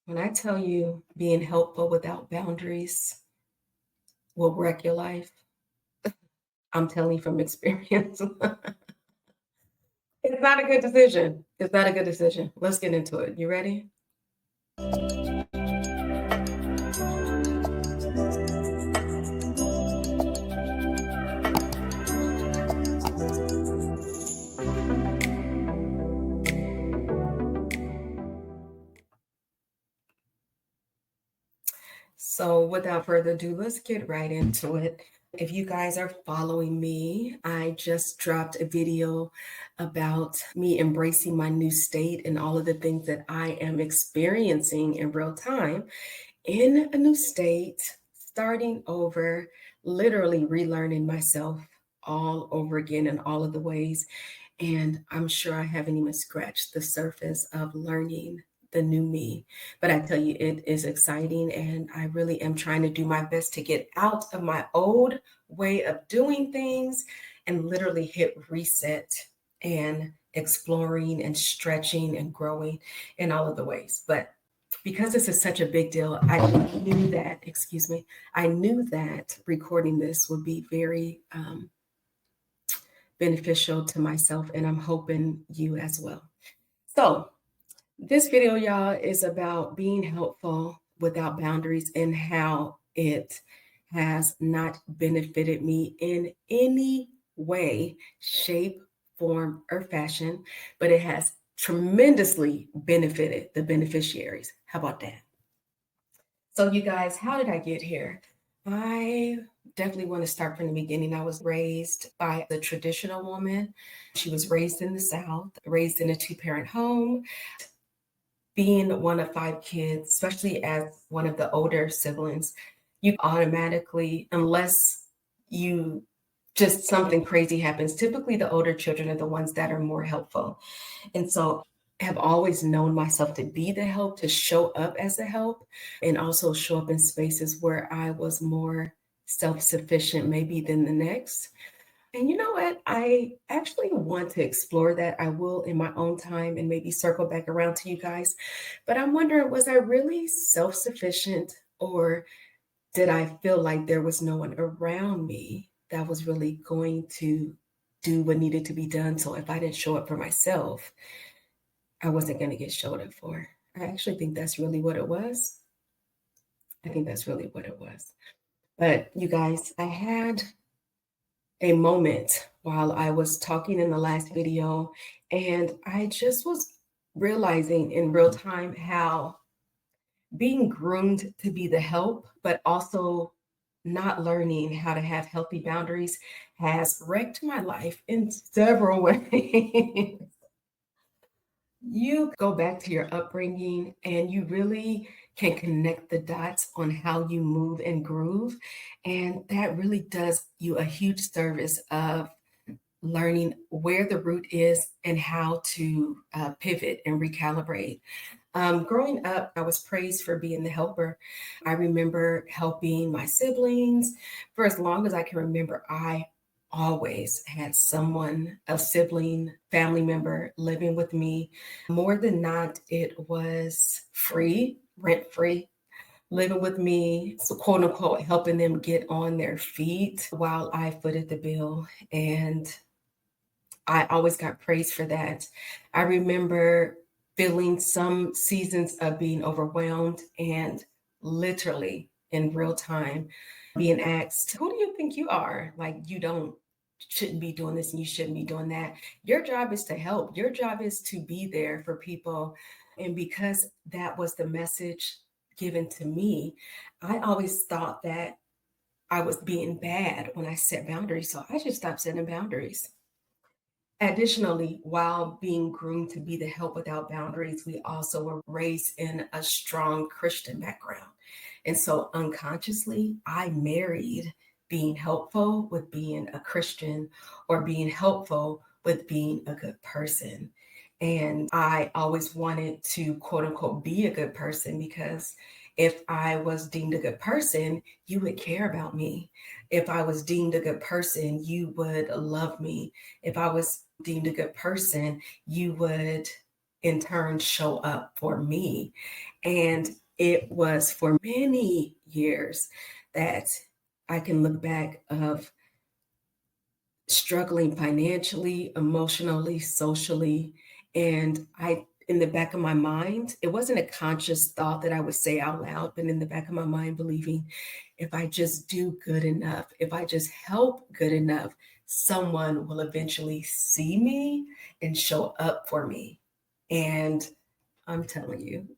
When I tell you being helpful without boundaries will wreck your life, I'm telling you from experience. It's not a good decision. It's not a good decision. Let's get into it. You ready? So, without further ado, let's get right into it. If you guys are following me, I just dropped a video about me embracing my new state and all of the things that I am experiencing in real time in a new state, starting over, literally relearning myself all over again in all of the ways. And I'm sure I haven't even scratched the surface of learning the new me. But I tell you, it is exciting. And I really am trying to do my best to get out of my old way of doing things and literally hit reset and exploring and stretching and growing in all of the ways. But because this is such a big deal, I knew that recording this would be very beneficial to myself, and I'm hoping you as well. So, this video, y'all, is about being helpful without boundaries and how it has not benefited me in any way, shape, form, or fashion, but it has tremendously benefited the beneficiaries. How about that? So, you guys, how did I get here? I definitely want to start from the beginning. I was raised by a traditional woman. She was raised in the South, raised in a two-parent home. Being one of five kids, especially as one of the older siblings, you automatically, unless you just something crazy happens, typically the older children are the ones that are more helpful. And so have always known myself to be the help, to show up as a help, and also show up in spaces where I was more self-sufficient maybe than the next. And you know what? I actually want to explore that. I will in my own time and maybe circle back around to you guys. But I'm wondering, was I really self-sufficient, or did I feel like there was no one around me that was really going to do what needed to be done? So if I didn't show up for myself, I wasn't going to get showed up for. I actually think that's really what it was. I think that's really what it was. But you guys, I had a moment while I was talking in the last video, and I just was realizing in real time how being groomed to be the help, but also not learning how to have healthy boundaries has wrecked my life in several ways. You go back to your upbringing and you really can connect the dots on how you move and groove. And that really does you a huge service of learning where the root is and how to pivot and recalibrate. Growing up, I was praised for being the helper. I remember helping my siblings for as long as I can remember. I always had someone, a sibling, family member living with me. More than not, it was free, rent free, living with me, so quote unquote, helping them get on their feet while I footed the bill. And I always got praised for that. I remember feeling some seasons of being overwhelmed and literally in real time being asked, who do you think you are? Like, you don't shouldn't be doing this and you shouldn't be doing that. Your job is to help. Your job is to be there for people. And because that was the message given to me, I always thought that I was being bad when I set boundaries. So I just stopped setting boundaries. Additionally, while being groomed to be the help without boundaries, we also were raised in a strong Christian background. And so unconsciously, I married being helpful with being a Christian, or being helpful with being a good person. And I always wanted to quote unquote be a good person, because if I was deemed a good person, you would care about me. If I was deemed a good person, you would love me. If I was deemed a good person, you would in turn show up for me. And it was for many years that I can look back of struggling financially, emotionally, socially. And in the back of my mind, it wasn't a conscious thought that I would say out loud, but in the back of my mind, believing if I just do good enough, if I just help good enough, someone will eventually see me and show up for me. And I'm telling you,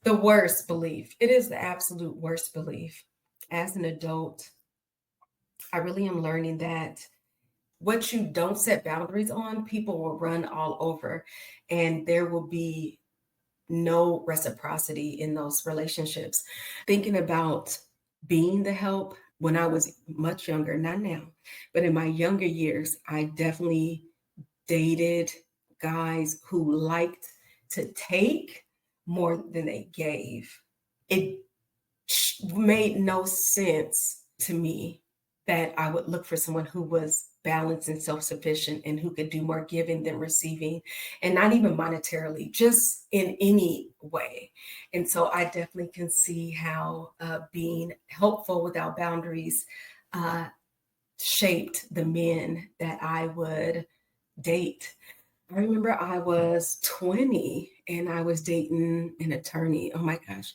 the worst belief. It is the absolute worst belief. As an adult, I really am learning that what you don't set boundaries on, people will run all over, and there will be no reciprocity in those relationships. Thinking about being the help when I was much younger, not now, but in my younger years, I definitely dated guys who liked to take more than they gave. It made no sense to me that I would look for someone who was balanced and self sufficient and who could do more giving than receiving, and not even monetarily, just in any way. And so I definitely can see how being helpful without boundaries uh, shaped the men that I would date. I remember I was 20 and I was dating an attorney. Oh my gosh,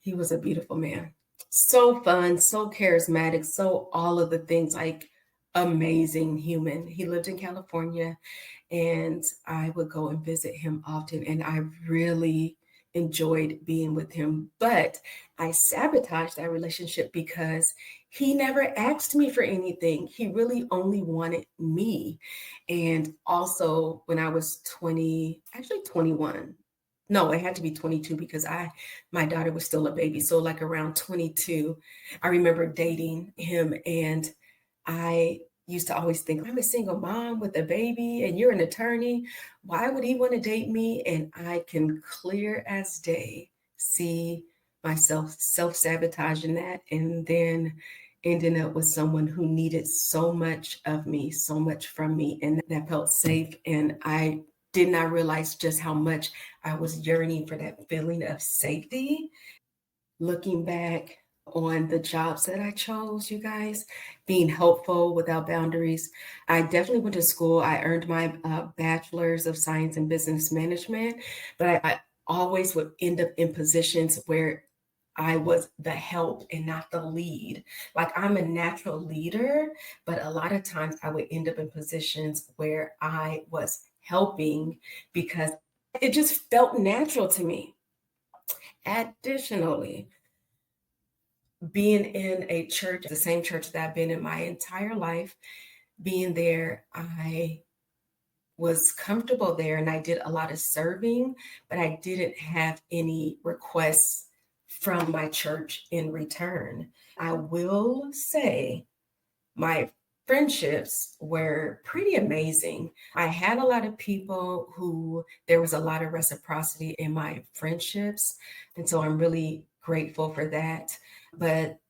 he was a beautiful man. So fun, so charismatic, so all of the things, like amazing human. He lived in California and I would go and visit him often. And I really enjoyed being with him. But I sabotaged that relationship because he never asked me for anything. He really only wanted me. And also, when I was 20, actually 21, no, it had to be 22 because my daughter was still a baby. So, like around 22, I remember dating him and I used to always think, I'm a single mom with a baby and you're an attorney. Why would he want to date me? And I can clear as day see myself self-sabotaging that and then ending up with someone who needed so much of me, so much from me, and that felt safe. And I did not realize just how much I was yearning for that feeling of safety. Looking back on the jobs that I chose, you guys, being helpful without boundaries. I definitely went to school. I earned my bachelor's of science in business management, but I always would end up in positions where I was the help and not the lead. Like I'm a natural leader, but a lot of times I would end up in positions where I was helping because it just felt natural to me. Additionally, being in a church, the same church that I've been in my entire life, being there, I was comfortable there and I did a lot of serving, but I didn't have any requests from my church in return. I will say my friendships were pretty amazing. I had a lot of people who there was a lot of reciprocity in my friendships. And so I'm really grateful for that. But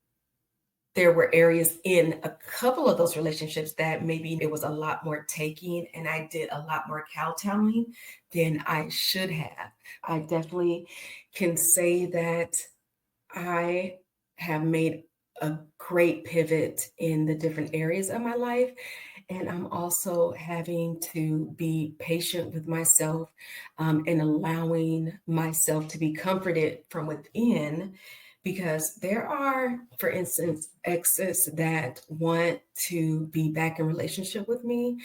there were areas in a couple of those relationships that maybe it was a lot more taking and I did a lot more kowtowing than I should have. I definitely can say that I have made a great pivot in the different areas of my life. And I'm also having to be patient with myself and allowing myself to be comforted from within. Because there are, for instance, exes that want to be back in relationship with me,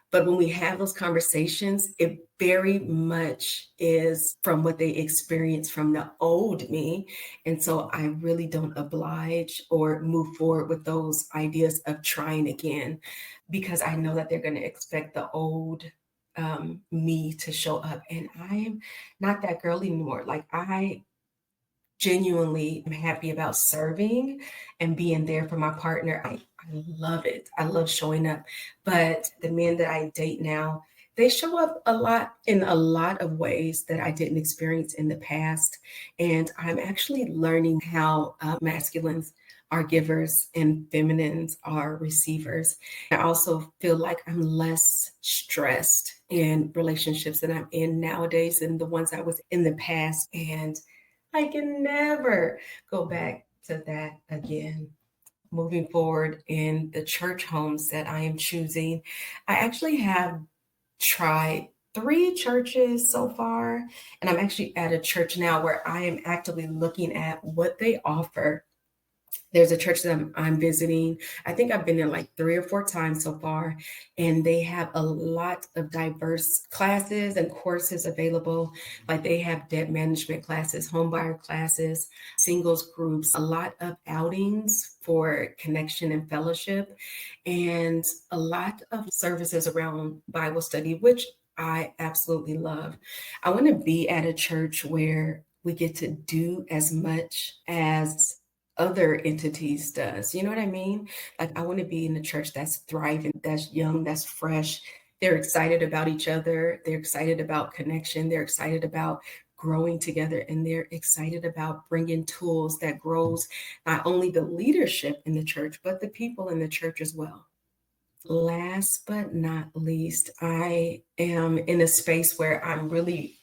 but when we have those conversations, it very much is from what they experienced from the old me. And so I really don't oblige or move forward with those ideas of trying again because I know that they're going to expect the old me to show up. And I'm not that girl anymore. Like I genuinely am happy about serving and being there for my partner. I love it. I love showing up. But the men that I date now, they show up a lot in a lot of ways that I didn't experience in the past. And I'm actually learning how masculines are givers and feminines are receivers. I also feel like I'm less stressed and relationships that I'm in nowadays and the ones I was in the past. And I can never go back to that again. Moving forward in the church homes that I am choosing, I actually have tried 3 churches so far, and I'm actually at a church now where I am actively looking at what they offer. There's a church that I'm visiting. I think I've been there like 3 or 4 times so far, and they have a lot of diverse classes and courses available. Like they have debt management classes, homebuyer classes, singles groups, a lot of outings for connection and fellowship, and a lot of services around Bible study, which I absolutely love. I want to be at a church where we get to do as much as other entities does. You know what I mean? Like I want to be in a church that's thriving, that's young, that's fresh. They're excited about each other. They're excited about connection. They're excited about growing together, and they're excited about bringing tools that grows not only the leadership in the church, but the people in the church as well. Last but not least, I am in a space where I'm really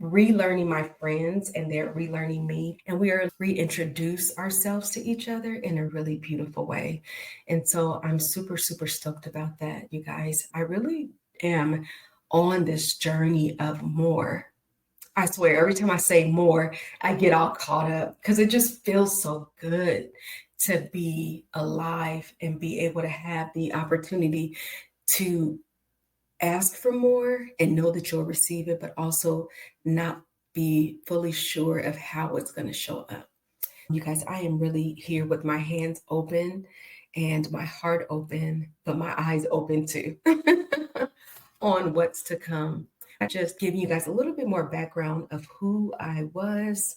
relearning my friends and they're relearning me, and we are reintroduce ourselves to each other in a really beautiful way. And so I'm super super stoked about that, you guys. I really am on this journey of more. I swear every time I say more, I get all caught up because it just feels so good to be alive and be able to have the opportunity to ask for more and know that you'll receive it, but also not be fully sure of how it's going to show up. You guys, I am really here with my hands open and my heart open, but my eyes open too on what's to come. I just giving you guys a little bit more background of who I was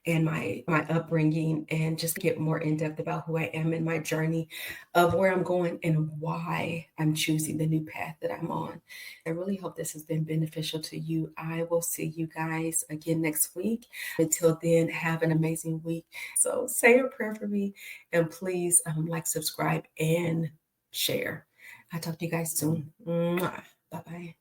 and my upbringing, and just get more in depth about who I am and my journey of where I'm going and why I'm choosing the new path that I'm on. I really hope this has been beneficial to you. I will see you guys again next week. Until then, have an amazing week. So say a prayer for me, and please like, subscribe, and share. I'll talk to you guys soon. Bye bye.